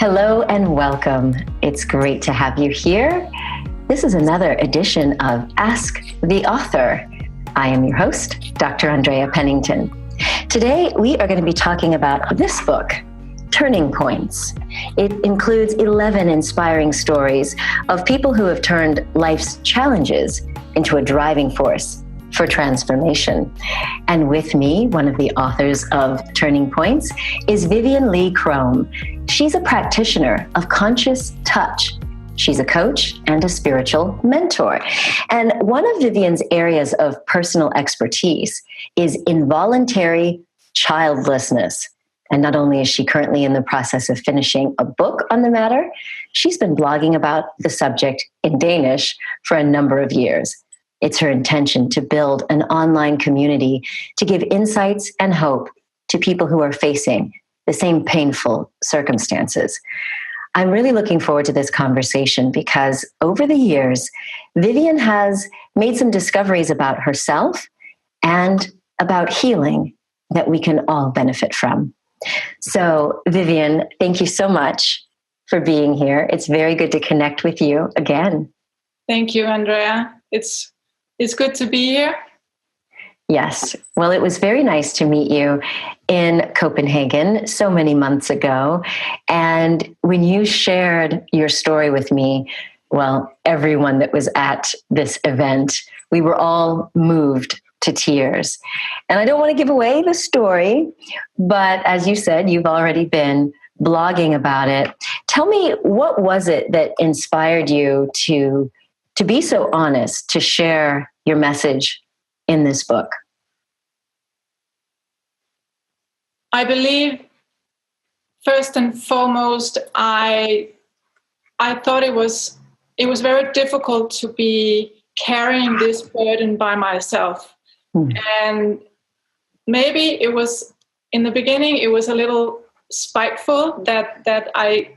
Hello and welcome. It's great to have you here. This is another edition of Ask the Author. I am your host, Dr. Andrea Pennington. Today, we are going to be talking about this book, Turning Points. It includes 11 inspiring stories of people who have turned life's challenges into a driving force for transformation. And with me, one of the authors of Turning Points is Vivian Lee Chrom. She's a practitioner of conscious touch. She's a coach and a spiritual mentor. And one of Vivian's areas of personal expertise is involuntary childlessness. And not only is she currently in the process of finishing a book on the matter, she's been blogging about the subject in Danish for a number of years. It's her intention to build an online community to give insights and hope to people who are facing the same painful circumstances. I'm really looking forward to this conversation because over the years, Vivian has made some discoveries about herself and about healing that we can all benefit from. So, Vivian, thank you so much for being here. It's very good to connect with you again. Thank you, Andrea. It's good to be here. Yes. Well, it was very nice to meet you in Copenhagen so many months ago. And when you shared your story with me, well, everyone that was at this event, we were all moved to tears. And I don't want to give away the story, but as you said, you've already been blogging about it. Tell me, what was it that inspired you to be so honest, to share your message in this book? I believe, first and foremost, I thought it was very difficult to be carrying this burden by myself. And maybe it was, in the beginning, it was a little spiteful that I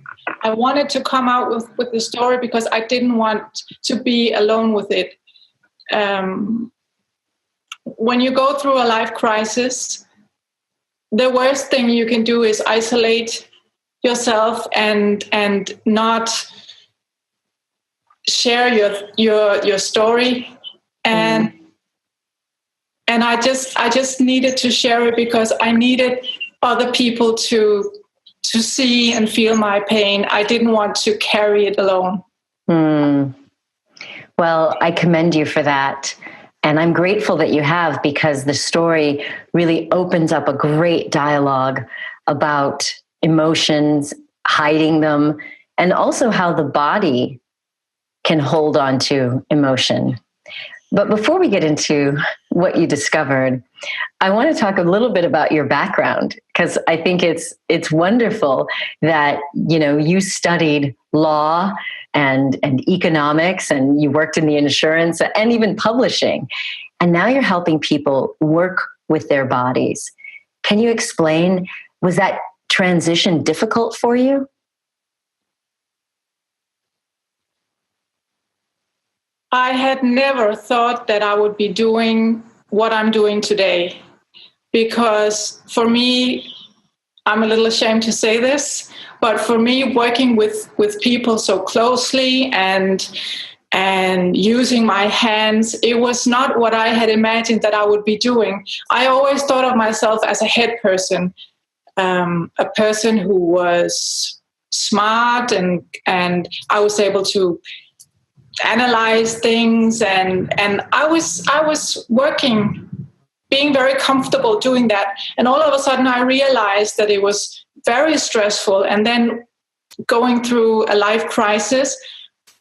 wanted to come out with the story because I didn't want to be alone with it. When you go through a life crisis, the worst thing you can do is isolate yourself and not share your story. And I just needed to share it because I needed other people to see and feel my pain. I didn't want to carry it alone. Well, I commend you for that. And I'm grateful that you have, because the story really opens up a great dialogue about emotions, hiding them, and also how the body can hold on to emotion. But before we get into what you discovered, I want to talk a little bit about your background, because I think it's wonderful that, you studied law and economics, and you worked in the insurance and even publishing. And now you're helping people work with their bodies. Can you explain, was that transition difficult for you? I had never thought that I would be doing what I'm doing today, because for me, I'm a little ashamed to say this, but for me, working with people so closely and using my hands, it was not what I had imagined that I would be doing. I always thought of myself as a head person, a person who was smart and I was able to analyze things, and I was working, being very comfortable doing that. And all of a sudden I realized that it was very stressful. And then going through a life crisis,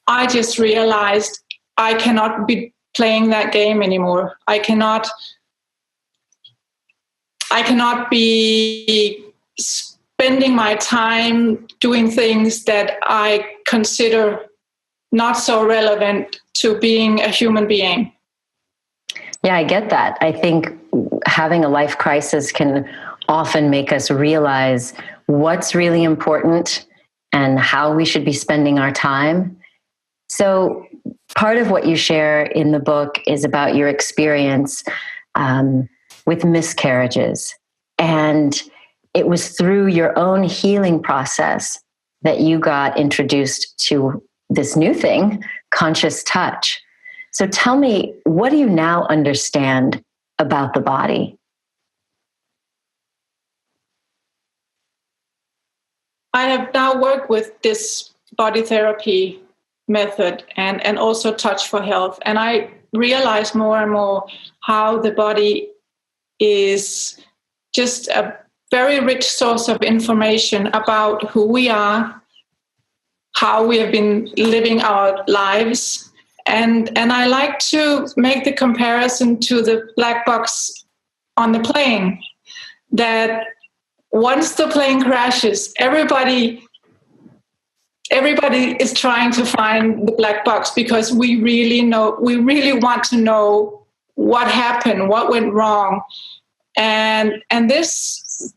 I just realized I cannot be playing that game anymore. I cannot be spending my time doing things that I consider not so relevant to being a human being. Yeah, I get that. I think having a life crisis can often make us realize what's really important and how we should be spending our time. So part of what you share in the book is about your experience with miscarriages. And it was through your own healing process that you got introduced to this new thing, conscious touch. So tell me, what do you now understand about the body? I have now worked with this body therapy method and also touch for health. And I realize more and more how the body is just a very rich source of information about who we are, how we have been living our lives. And I like to make the comparison to the black box on the plane, that once the plane crashes, everybody is trying to find the black box, because we really want to know what happened, what went wrong. And this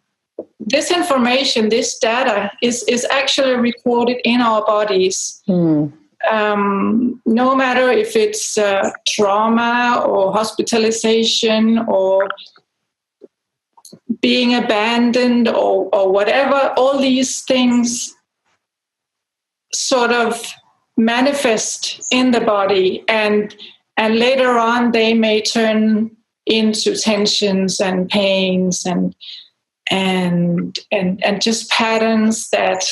information, this data is actually recorded in our bodies. No matter if it's trauma or hospitalization or being abandoned or whatever, all these things sort of manifest in the body, and later on they may turn into tensions and pains and just patterns that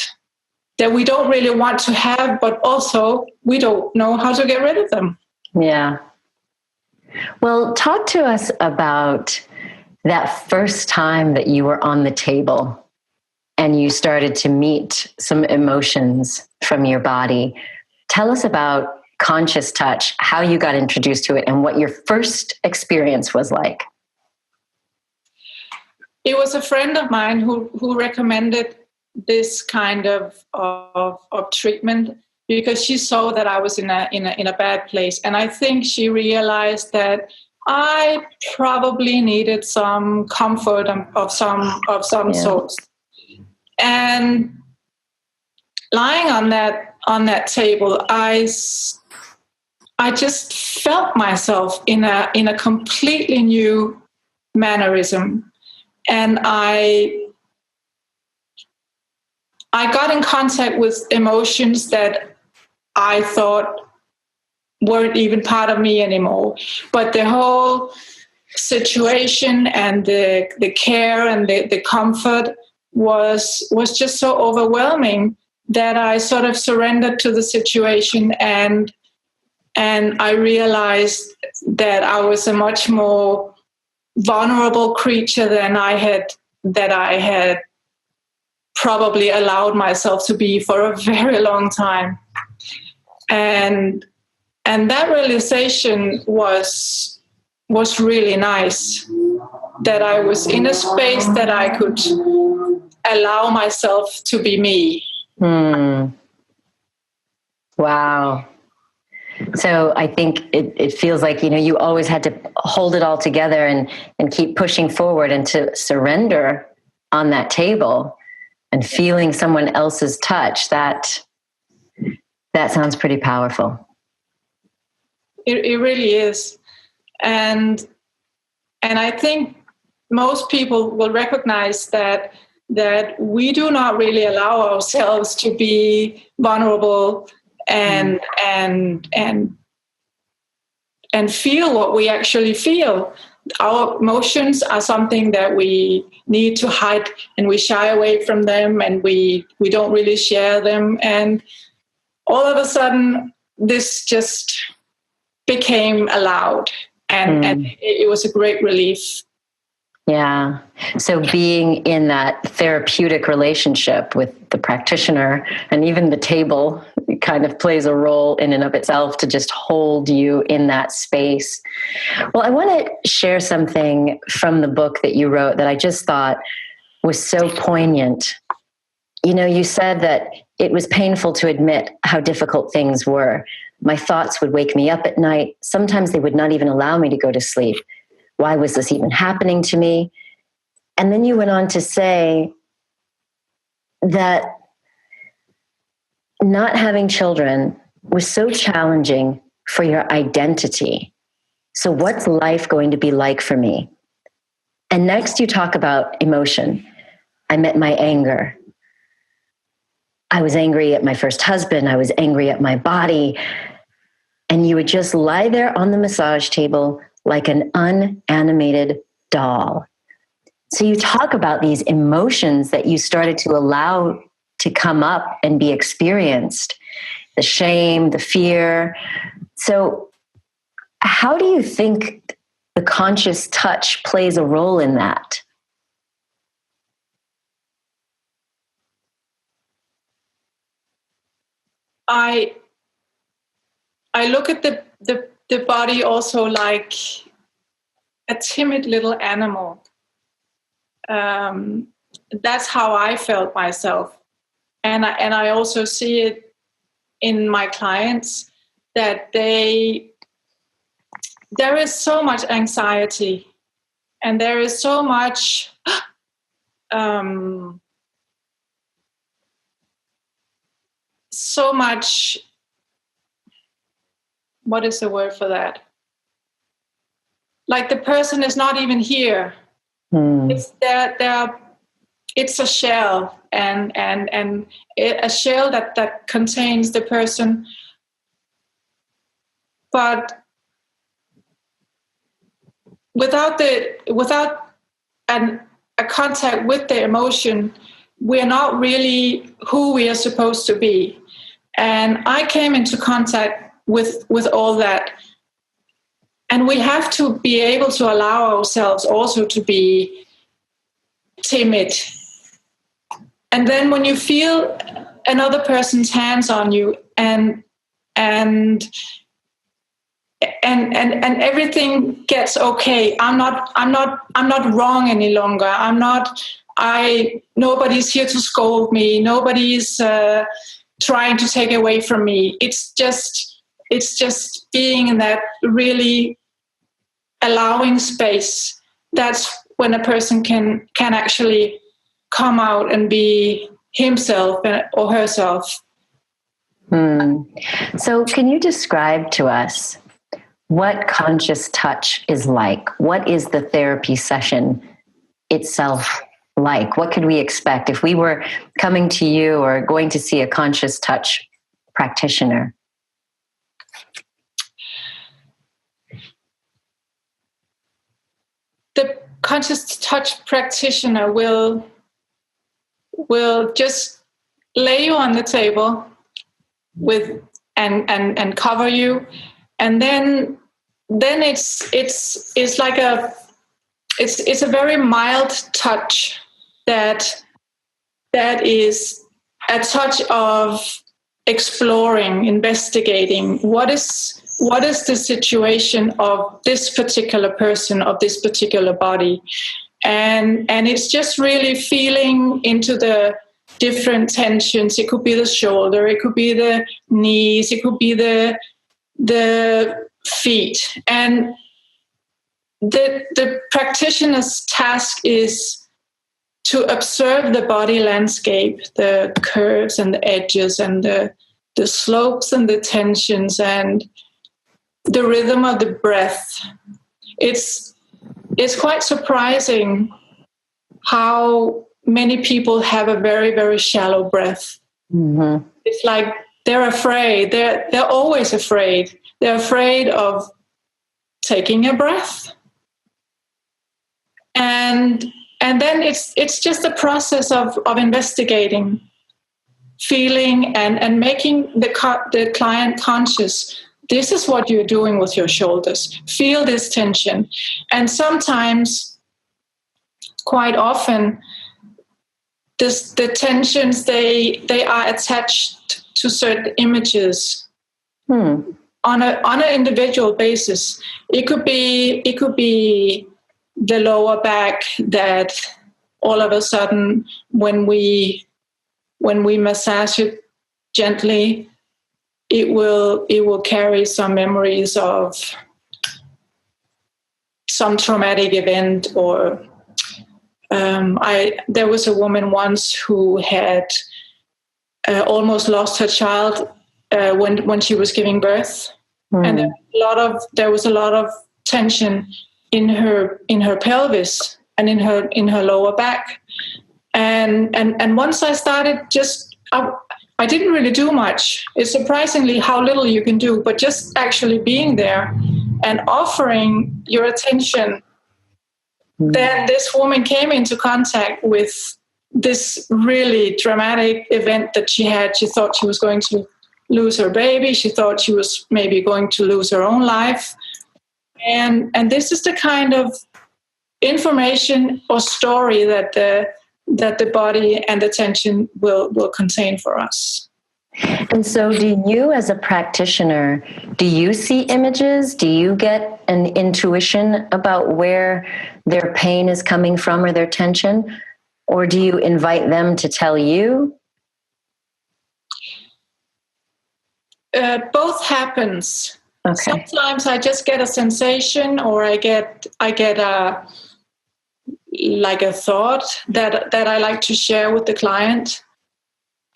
we don't really want to have, but also we don't know how to get rid of them. Yeah. Well, talk to us about that first time that you were on the table and you started to meet some emotions from your body. Tell us about conscious touch, how you got introduced to it, and what your first experience was like. It was a friend of mine who recommended this kind of treatment, because she saw that I was in a bad place, and I think she realized that I probably needed some comfort of some sort. And lying on that table, I just felt myself in a completely new mannerism, and I got in contact with emotions that I thought weren't even part of me anymore. But the whole situation and the care and the comfort was just so overwhelming that I sort of surrendered to the situation, and I realized that I was a much more vulnerable creature than I had probably allowed myself to be for a very long time. And that realization was really nice, that I was in a space that I could allow myself to be me. Wow. So I think it feels like, you always had to hold it all together and keep pushing forward, and to surrender on that table and feeling someone else's touch. That sounds pretty powerful. It really is. And I think most people will recognize that we do not really allow ourselves to be vulnerable and feel what we actually feel. Our emotions are something that we need to hide, and we shy away from them, and we don't really share them. And all of a sudden, this just became allowed, and it was a great relief. Yeah. So being in that therapeutic relationship with the practitioner, and even the table kind of plays a role in and of itself to just hold you in that space. Well, I want to share something from the book that you wrote that I just thought was so poignant. You said that it was painful to admit how difficult things were. My thoughts would wake me up at night. Sometimes they would not even allow me to go to sleep. Why was this even happening to me? And then you went on to say that not having children was so challenging for your identity. So what's life going to be like for me? And next you talk about emotion. I met my anger. I was angry at my first husband. I was angry at my body. And you would just lie there on the massage table like an unanimated doll. So you talk about these emotions that you started to allow to come up and be experienced, the shame, the fear. So how do you think the conscious touch plays a role in that? I look at the body also like a timid little animal. That's how I felt myself. And I also see it in my clients that there is so much anxiety and there is so much what is the word for that? Like the person is not even here. It's it's a shell and a shell that contains the person, but without a contact with the emotion, we're not really who we are supposed to be. And I came into contact with all that. And we have to be able to allow ourselves also to be timid. And then when you feel another person's hands on you and everything gets okay. I'm not wrong any longer. Nobody's here to scold me. Nobody's trying to take away from me. It's just being in that really allowing space. That's when a person can actually come out and be himself or herself. So can you describe to us what conscious touch is like? What is the therapy session itself like? What could we expect if we were coming to you or going to see a conscious touch practitioner? The conscious touch practitioner will just lay you on the table with and cover you, and then it's like it's a very mild touch that is a touch of exploring, investigating what is the situation of this particular person, of this particular body, and it's just really feeling into the different tensions. It could be the shoulder, it could be the knees, it could be the feet, and the practitioner's task is to observe the body landscape, the curves and the edges and the slopes and the tensions and the rhythm of the breath. It's quite surprising how many people have a very, very shallow breath. Mm-hmm. It's like they're afraid. They're always afraid. They're afraid of taking a breath. And then it's just a process of investigating, feeling, and making the client conscious. This is what you're doing with your shoulders. Feel this tension. And sometimes, quite often, the tensions, they are attached to certain images on an individual basis. It could be the lower back that all of a sudden when we massage it gently, it will carry some memories of some traumatic event. Or there was a woman once who had almost lost her child when she was giving birth, and there was a lot of tension in her pelvis and in her lower back, and once I started I didn't really do much. It's surprisingly how little you can do, but just actually being there and offering your attention. Then this woman came into contact with this really dramatic event that she had. She thought she was going to lose her baby. She thought she was maybe going to lose her own life. And this is the kind of information or story that the body and the attention will contain for us. And so do you, as a practitioner, do you see images? Do you get an intuition about where their pain is coming from or their tension? Or do you invite them to tell you? Both happens. Okay. Sometimes I just get a sensation, or I get a thought that I like to share with the client.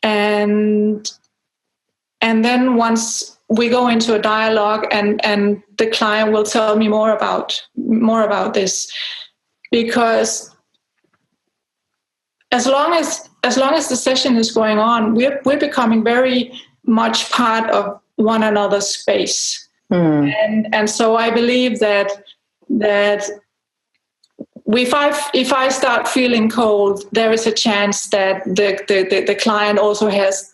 And then once we go into a dialogue and the client will tell me more about this, because as long as the session is going on, we're becoming very much part of one another's space. And so I believe that if I start feeling cold, there is a chance that the client also has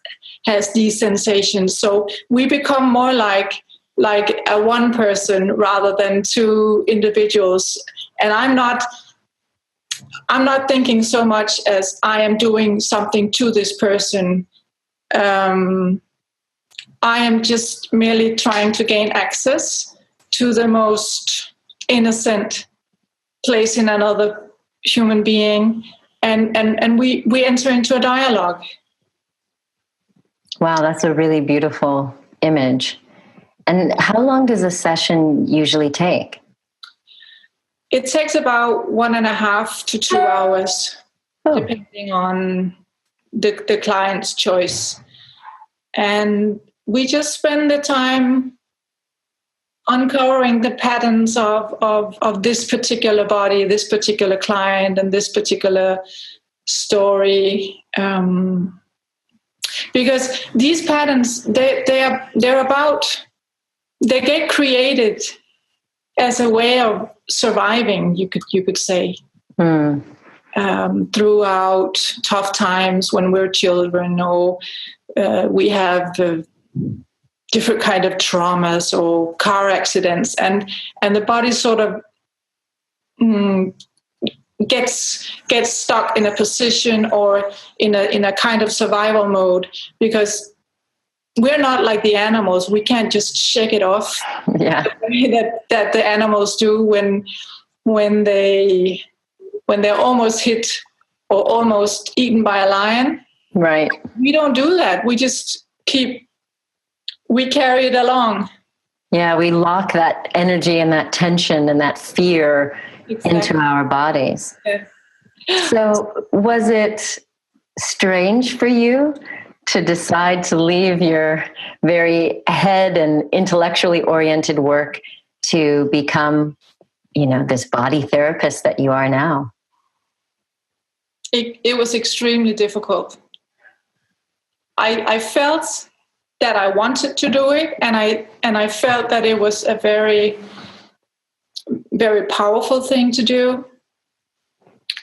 these sensations. So we become more like a one person rather than two individuals. And I'm not thinking so much as I am doing something to this person. I am just merely trying to gain access to the most innocent place in another human being, and we enter into a dialogue. Wow, that's a really beautiful image. And how long does a session usually take? It takes about 1.5 to 2 hours, depending on the client's choice. And we just spend the time uncovering the patterns of this particular body, this particular client, and this particular story. Because these patterns, they get created as a way of surviving, you could say, throughout tough times when we're children, or we have different kind of traumas or car accidents, and the body sort of gets stuck in a position or in a kind of survival mode, because we're not like the animals. We can't just shake it off the way that the animals do when they're almost hit or almost eaten by a lion. Right. We don't do that. We just we carry it along. Yeah, we lock that energy and that tension and that fear into our bodies. Yeah. So was it strange for you to decide to leave your very head and intellectually oriented work to become, this body therapist that you are now? It was extremely difficult. I felt that I wanted to do it, and I felt that it was a very, very powerful thing to do.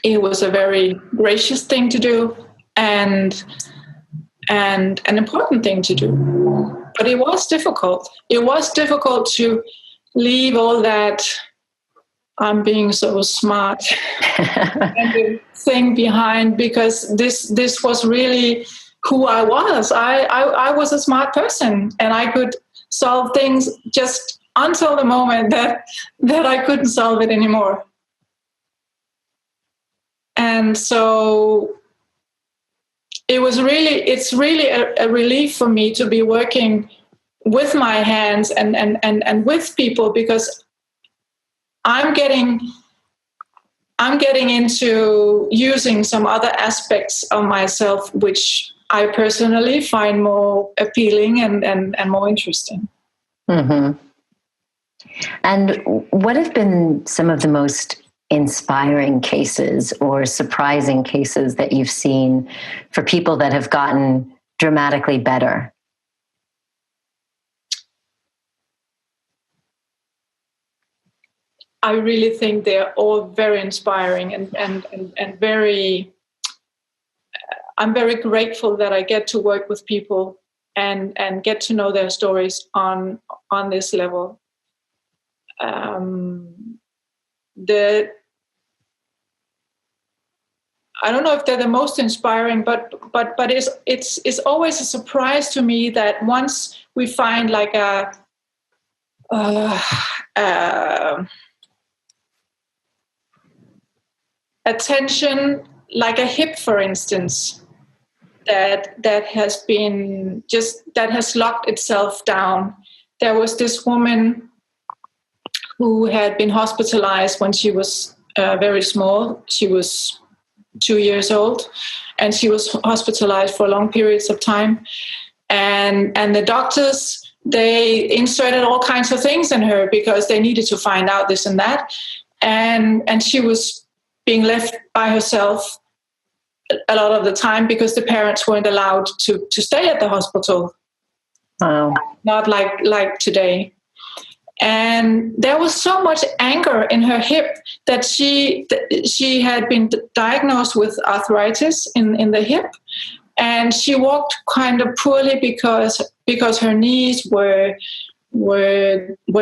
It was a very gracious thing to do, and an important thing to do. But it was difficult. It was difficult to leave all that I'm being so smart and thing behind, because this was really who I was. I was a smart person, and I could solve things just until the moment that I couldn't solve it anymore. And so it's really a relief for me to be working with my hands and with people, because I'm getting into using some other aspects of myself, which I personally find more appealing and more interesting. Mm-hmm. And what have been some of the most inspiring cases or surprising cases that you've seen for people that have gotten dramatically better? I really think they're all very inspiring and very, I'm very grateful that I get to work with people and get to know their stories on this level. I don't know if they're the most inspiring, but it's always a surprise to me that once we find like a attention, like a hip, for instance, that has locked itself down. There was this woman who had been hospitalized when she was very small. She was 2 years old, and she was hospitalized for long periods of time. And the doctors, they inserted all kinds of things in her because they needed to find out this and that. And she was being left by herself a lot of the time because the parents weren't allowed to stay at the hospital. Wow. Not like today. And there was so much anger in her hip that she had been diagnosed with arthritis in the hip, and she walked kind of poorly because her knees were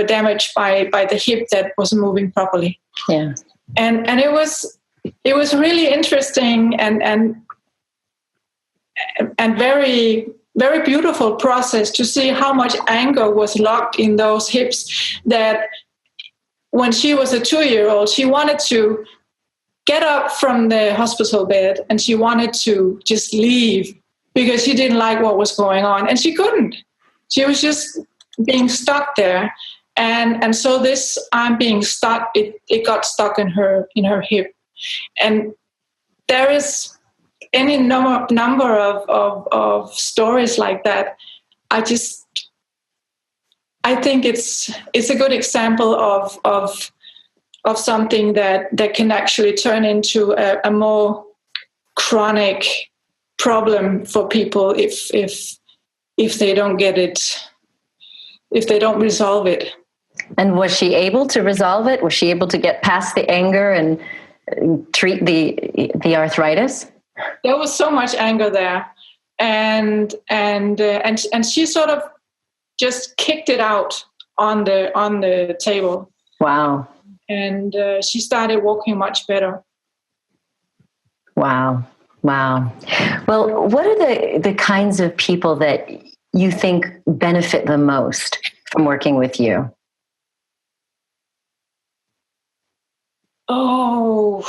damaged by the hip that wasn't moving properly. Yeah. And it was really interesting and very, very beautiful process to see how much anger was locked in those hips, that when she was a 2-year-old, she wanted to get up from the hospital bed and she wanted to just leave because she didn't like what was going on, and she couldn't. She was just being stuck there. And so this I'm being stuck, it got stuck in her hip. And there is any number of stories like that. I think it's a good example of something that can actually turn into a more chronic problem for people if they don't get it, if they don't resolve it. And was she able to resolve it? Was she able to get past the anger and treat the arthritis? There was so much anger there, and she sort of just kicked it out on the table. Wow. And she started walking much better. Wow. Well, what are the kinds of people that you think benefit the most from working with you? Oh,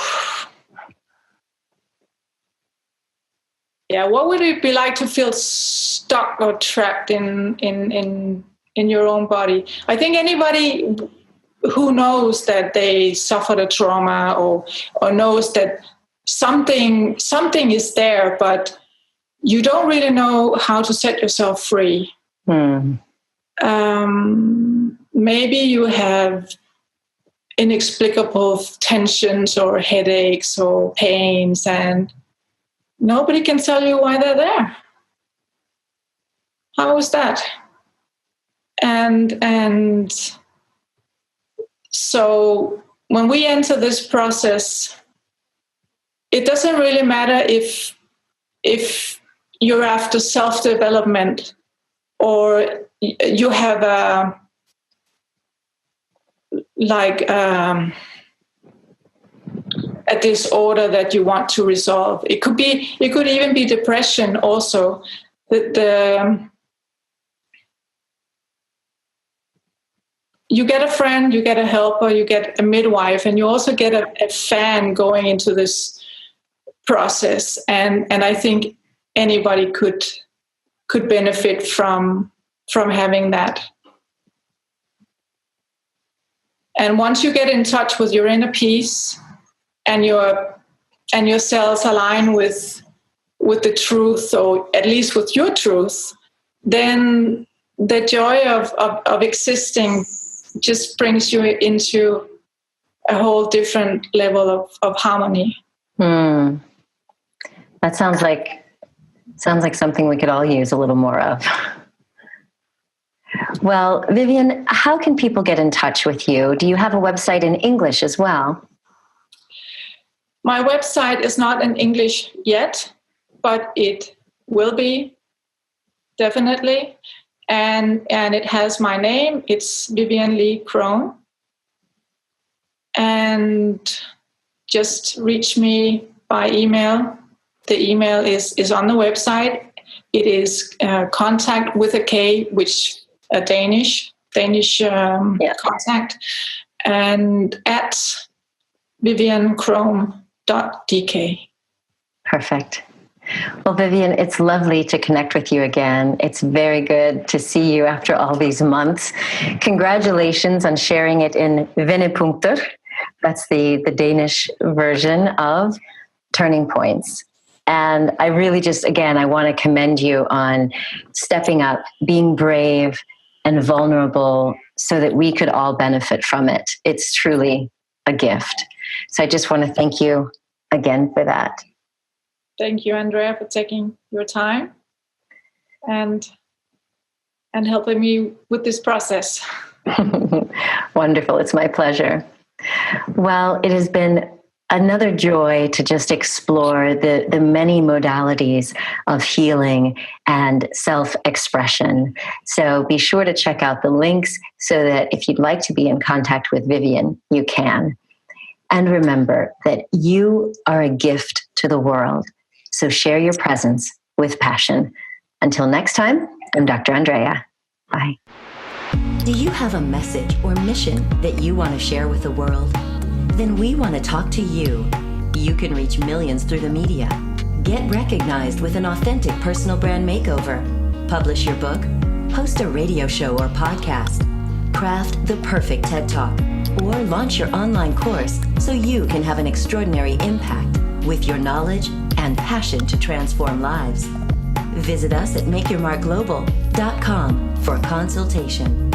yeah. What would it be like to feel stuck or trapped in your own body? I think anybody who knows that they suffered a trauma or knows that something is there, but you don't really know how to set yourself free. Maybe you have inexplicable tensions or headaches or pains, and nobody can tell you why they're there. How is that? And so when we enter this process, it doesn't really matter if you're after self-development or you have a disorder that you want to resolve. It could even be depression also. You get a friend, you get a helper, you get a midwife, and you also get a fan going into this process. And I think anybody could benefit from having that. And once you get in touch with your inner peace and your cells align with the truth, or at least with your truth, then the joy of existing just brings you into a whole different level of harmony. That sounds like Sounds like something we could all use a little more of. Well, Vivian, how can people get in touch with you? Do you have a website in English as well? My website is not in English yet, but it will be, definitely. And it has my name. It's Vivian Lee Chrom. And just reach me by email. The email is on the website. It is contact with a K, which a Danish contact, and at vivianchrom.dk. Perfect. Well, Vivian, it's lovely to connect with you again. It's very good to see you after all these months. Congratulations on sharing it in Vendepunkter. That's the Danish version of Turning Points. And I really I want to commend you on stepping up, being brave and vulnerable so that we could all benefit from it. It's truly a gift. So I just want to thank you again for that. Thank you, Andrea, for taking your time and helping me with this process. Wonderful. It's my pleasure. Well, it has been another joy to just explore the many modalities of healing and self-expression. So be sure to check out the links so that if you'd like to be in contact with Vivian, you can. And remember that you are a gift to the world. So share your presence with passion. Until next time, I'm Dr. Andrea. Bye. Do you have a message or mission that you want to share with the world? Then we want to talk to you. You can reach millions through the media. Get recognized with an authentic personal brand makeover. Publish your book. Host a radio show or podcast. Craft the perfect TED Talk. Or launch your online course so you can have an extraordinary impact with your knowledge and passion to transform lives. Visit us at makeyourmarkglobal.com for a consultation.